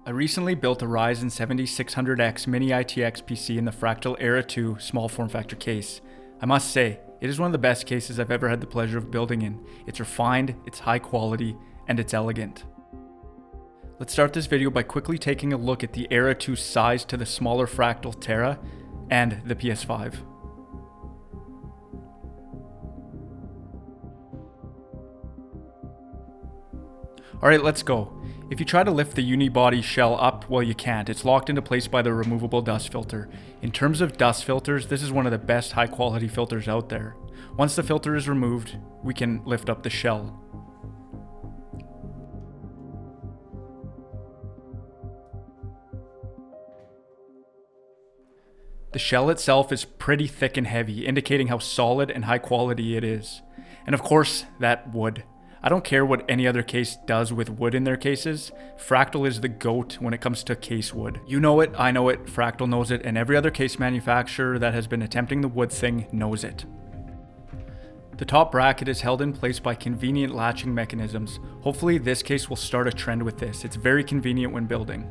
I recently built a Ryzen 7600X mini ITX PC in the Fractal Era 2 small form factor case. I must say, it is one of the best cases I've ever had the pleasure of building in. It's refined, it's high quality, and it's elegant. Let's start this video by quickly taking a look at the Era 2 size to the smaller Fractal Era and the PS5. Alright, let's go. If you try to lift the unibody shell up, well, you can't. It's locked into place by the removable dust filter. In terms of dust filters, this is one of the best high quality filters out there. Once the filter is removed, we can lift up the shell. The shell itself is pretty thick and heavy, indicating how solid and high quality it is. And of course, that wood. I don't care what any other case does with wood in their cases. Fractal is the GOAT when it comes to case wood. You know it, I know it, Fractal knows it, and every other case manufacturer that has been attempting the wood thing knows it. The top bracket is held in place by convenient latching mechanisms. Hopefully this case will start a trend with this. It's very convenient when building.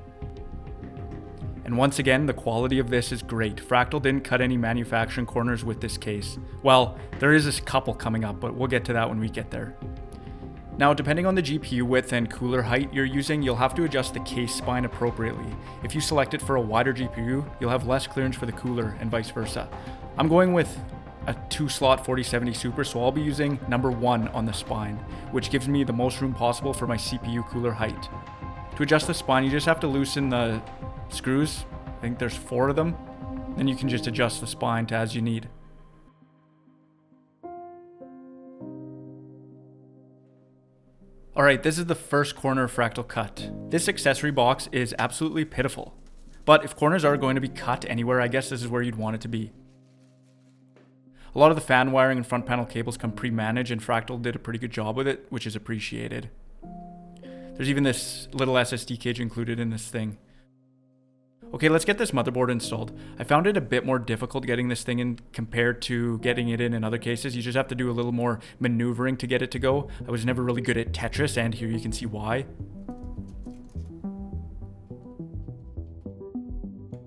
And once again, the quality of this is great. Fractal didn't cut any manufacturing corners with this case. Well, there is a couple coming up, but we'll get to that when we get there. Now, depending on the GPU width and cooler height you're using, you'll have to adjust the case spine appropriately. If you select it for a wider GPU, you'll have less clearance for the cooler and vice versa. I'm going with a 2-slot 4070 Super, so I'll be using number 1 on the spine, which gives me the most room possible for my CPU cooler height. To adjust the spine, you just have to loosen the screws. I think there's 4 of them. Then you can just adjust the spine to as you need. Alright, this is the first corner of Fractal cut. This accessory box is absolutely pitiful. But if corners are going to be cut anywhere, I guess this is where you'd want it to be. A lot of the fan wiring and front panel cables come pre-managed, and Fractal did a pretty good job with it, which is appreciated. There's even this little SSD cage included in this thing. Okay, let's get this motherboard installed. I found it a bit more difficult getting this thing in compared to getting it in other cases. You just have to do a little more maneuvering to get it to go. I was never really good at Tetris, and here you can see why.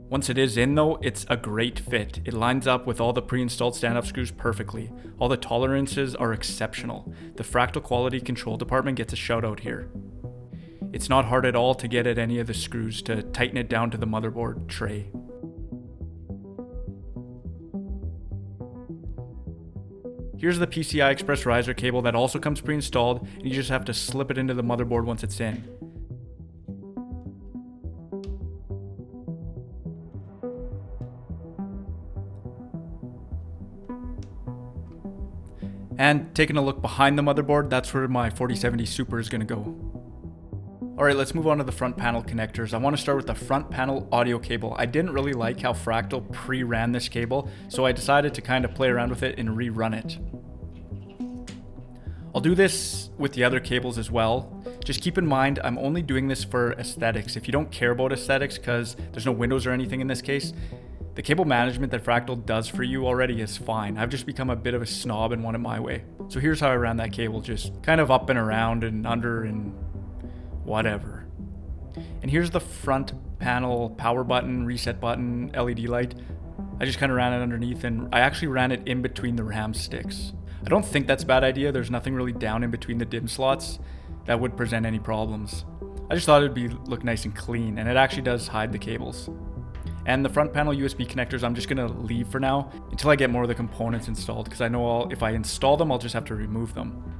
Once it is in though, it's a great fit. It lines up with all the pre-installed stand-up screws perfectly. All the tolerances are exceptional. The Fractal quality control department gets a shout out here. It's not hard at all to get at any of the screws to tighten it down to the motherboard tray. Here's the PCI Express riser cable that also comes pre-installed, and you just have to slip it into the motherboard once it's in. And taking a look behind the motherboard, that's where my 4070 Super is going to go. Alright, let's move on to the front panel connectors. I want to start with the front panel audio cable. I didn't really like how Fractal pre-ran this cable, so I decided to kind of play around with it and rerun it. I'll do this with the other cables as well. Just keep in mind, I'm only doing this for aesthetics. If you don't care about aesthetics, because there's no windows or anything in this case, the cable management that Fractal does for you already is fine. I've just become a bit of a snob and want it my way. So here's how I ran that cable, just kind of up and around and under and whatever. And here's the front panel power button, reset button, LED light. I just kind of ran it underneath, and I actually ran it in between the RAM sticks. I don't think that's a bad idea. There's nothing really down in between the DIMM slots that would present any problems. I just thought it'd look nice and clean, and it actually does hide the cables. And the front panel USB connectors I'm just gonna leave for now until I get more of the components installed, because I know if I install them, I'll just have to remove them.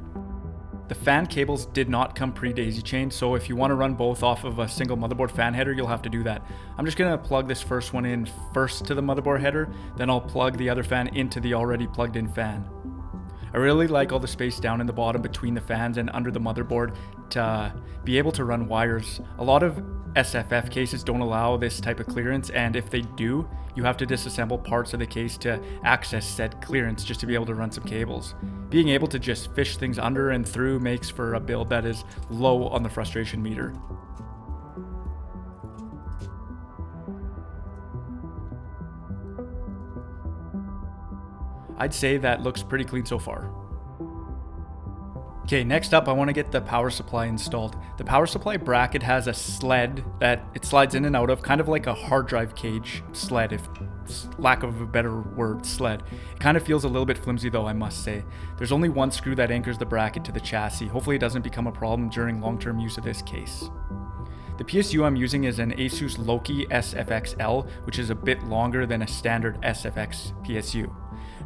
The fan cables did not come pre-daisy chained, so if you want to run both off of a single motherboard fan header, you'll have to do that. I'm just going to plug this first one in first to the motherboard header, then I'll plug the other fan into the already plugged in fan. I really like all the space down in the bottom between the fans and under the motherboard to be able to run wires. A lot of SFF cases don't allow this type of clearance, and if they do, you have to disassemble parts of the case to access said clearance just to be able to run some cables. Being able to just fish things under and through makes for a build that is low on the frustration meter. I'd say that looks pretty clean so far. Okay, next up I want to get the power supply installed. The power supply bracket has a sled that it slides in and out of, kind of like a hard drive cage sled, if lack of a better word, sled. It kind of feels a little bit flimsy though, I must say. There's only one screw that anchors the bracket to the chassis. Hopefully it doesn't become a problem during long-term use of this case. The PSU I'm using is an Asus SFX-L, which is a bit longer than a standard SFX PSU.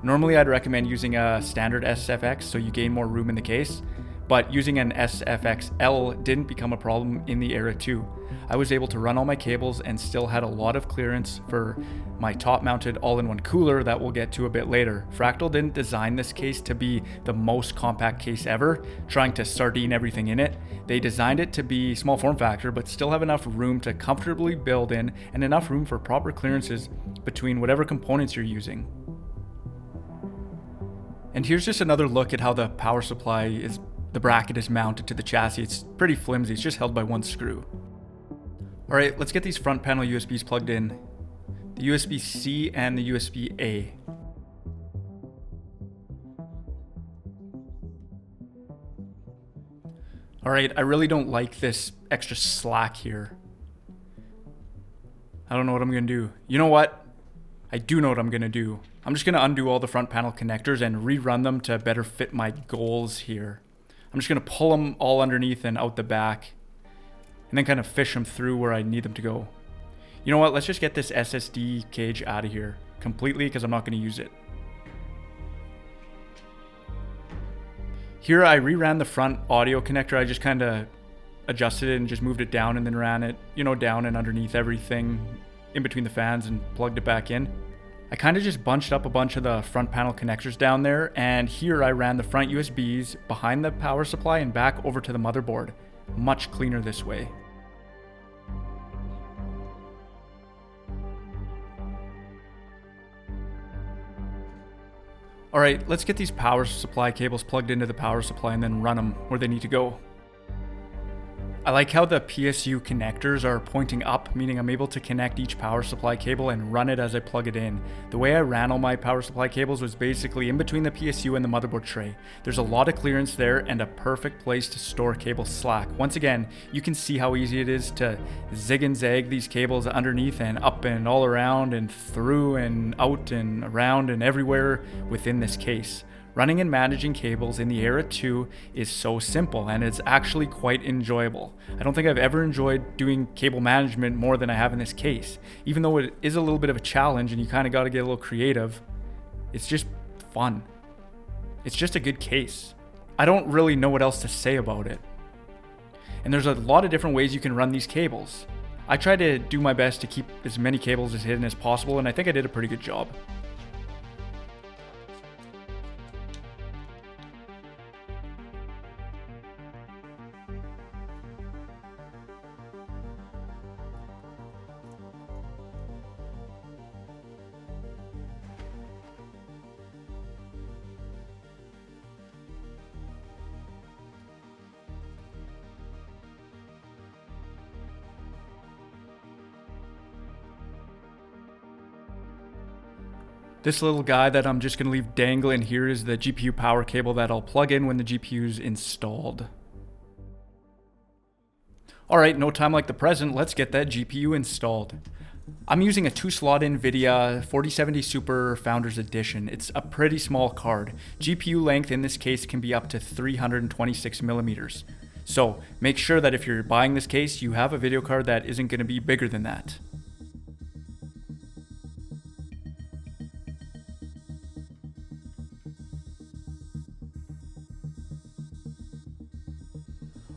Normally I'd recommend using a standard SFX so you gain more room in the case, but using an SFX-L didn't become a problem in the Era 2. I was able to run all my cables and still had a lot of clearance for my top-mounted all-in-one cooler that we'll get to a bit later. Fractal didn't design this case to be the most compact case ever, trying to sardine everything in it. They designed it to be small form factor, but still have enough room to comfortably build in and enough room for proper clearances between whatever components you're using. And here's just another look at how the power supply the bracket is mounted to the chassis. It's pretty flimsy, it's just held by one screw. Alright, let's get these front panel USBs plugged in. The USB-C and the USB-A. Alright, I really don't like this extra slack here. I don't know what I'm gonna do. You know what? I do know what I'm gonna do. I'm just gonna undo all the front panel connectors and rerun them to better fit my goals here. I'm just gonna pull them all underneath and out the back, and then kind of fish them through where I need them to go. You know what? Let's just get this SSD cage out of here completely because I'm not gonna use it. Here I reran the front audio connector. I just kind of adjusted it and just moved it down and then ran it, down and underneath everything in between the fans and plugged it back in. I kind of just bunched up a bunch of the front panel connectors down there, and here I ran the front USBs behind the power supply and back over to the motherboard. Much cleaner this way. Alright, let's get these power supply cables plugged into the power supply and then run them where they need to go. I like how the PSU connectors are pointing up, meaning I'm able to connect each power supply cable and run it as I plug it in. The way I ran all my power supply cables was basically in between the PSU and the motherboard tray. There's a lot of clearance there and a perfect place to store cable slack. Once again, you can see how easy it is to zig and zag these cables underneath and up and all around and through and out and around and everywhere within this case. Running and managing cables in the Era 2 is so simple, and it's actually quite enjoyable. I don't think I've ever enjoyed doing cable management more than I have in this case. Even though it is a little bit of a challenge and you kind of got to get a little creative, it's just fun. It's just a good case. I don't really know what else to say about it. And there's a lot of different ways you can run these cables. I try to do my best to keep as many cables as hidden as possible, and I think I did a pretty good job. This little guy that I'm just going to leave dangling here is the GPU power cable that I'll plug in when the GPU's installed. Alright, no time like the present, let's get that GPU installed. I'm using a 2-slot Nvidia 4070 Super Founders Edition. It's a pretty small card. GPU length in this case can be up to 326 millimeters. So make sure that if you're buying this case, you have a video card that isn't going to be bigger than that.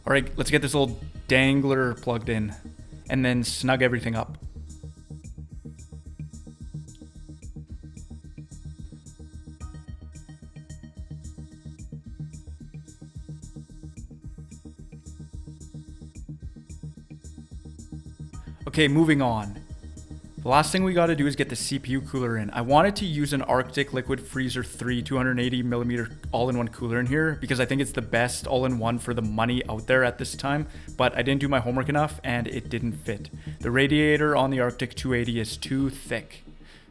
Alright, let's get this little dangler plugged in and then snug everything up. Okay, moving on. The last thing we got to do is get the CPU cooler in. I wanted to use an Arctic Liquid Freezer 3 280mm all-in-one cooler in here because I think it's the best all-in-one for the money out there at this time, but I didn't do my homework enough and it didn't fit. The radiator on the Arctic 280 is too thick.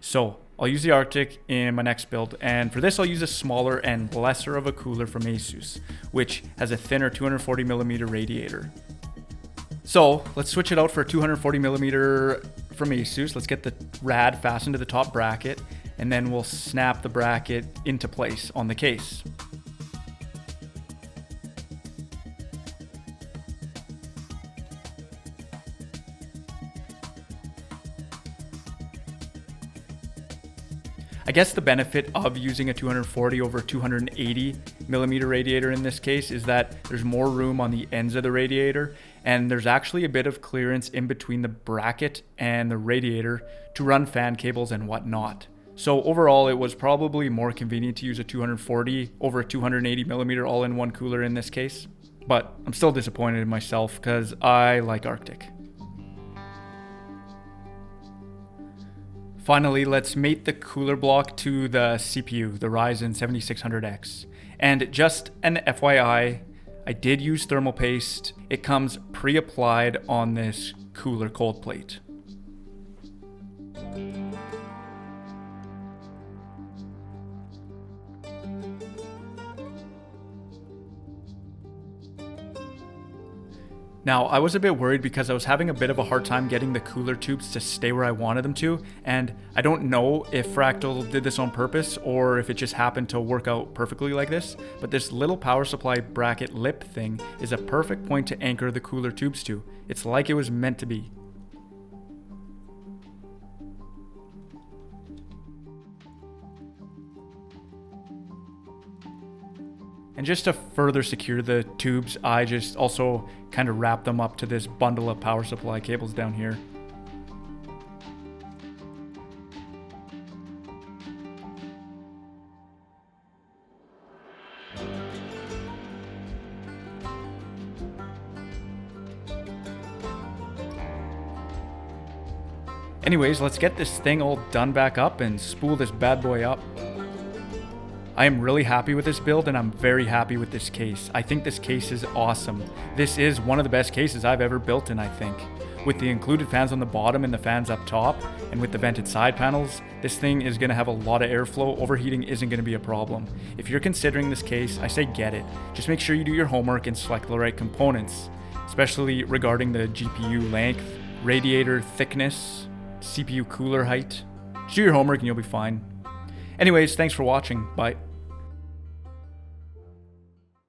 So I'll use the Arctic in my next build, and for this I'll use a smaller and lesser of a cooler from Asus, which has a thinner 240mm radiator. So let's switch it out for a 240mm from Asus. Let's get the rad fastened to the top bracket, and then we'll snap the bracket into place on the case. I guess the benefit of using a 240 over 280mm radiator in this case is that there's more room on the ends of the radiator, and there's actually a bit of clearance in between the bracket and the radiator to run fan cables and whatnot. So overall, it was probably more convenient to use a 240 over a 280mm all-in-one cooler in this case, but I'm still disappointed in myself because I like Arctic. Finally, let's mate the cooler block to the CPU, the Ryzen 7600X. And just an FYI, I did use thermal paste. It comes pre-applied on this cooler cold plate. Now, I was a bit worried because I was having a bit of a hard time getting the cooler tubes to stay where I wanted them to, and I don't know if Fractal did this on purpose or if it just happened to work out perfectly like this, but this little power supply bracket lip thing is a perfect point to anchor the cooler tubes to. It's like it was meant to be. And just to further secure the tubes, I just also kind of wrap them up to this bundle of power supply cables down here. Anyways, let's get this thing all done back up and spool this bad boy up. I am really happy with this build, and I'm very happy with this case. I think this case is awesome. This is one of the best cases I've ever built in, I think. With the included fans on the bottom and the fans up top, and with the vented side panels, this thing is going to have a lot of airflow. Overheating isn't going to be a problem. If you're considering this case, I say get it. Just make sure you do your homework and select the right components, especially regarding the GPU length, radiator thickness, CPU cooler height. Just do your homework and you'll be fine. Anyways, thanks for watching. Bye.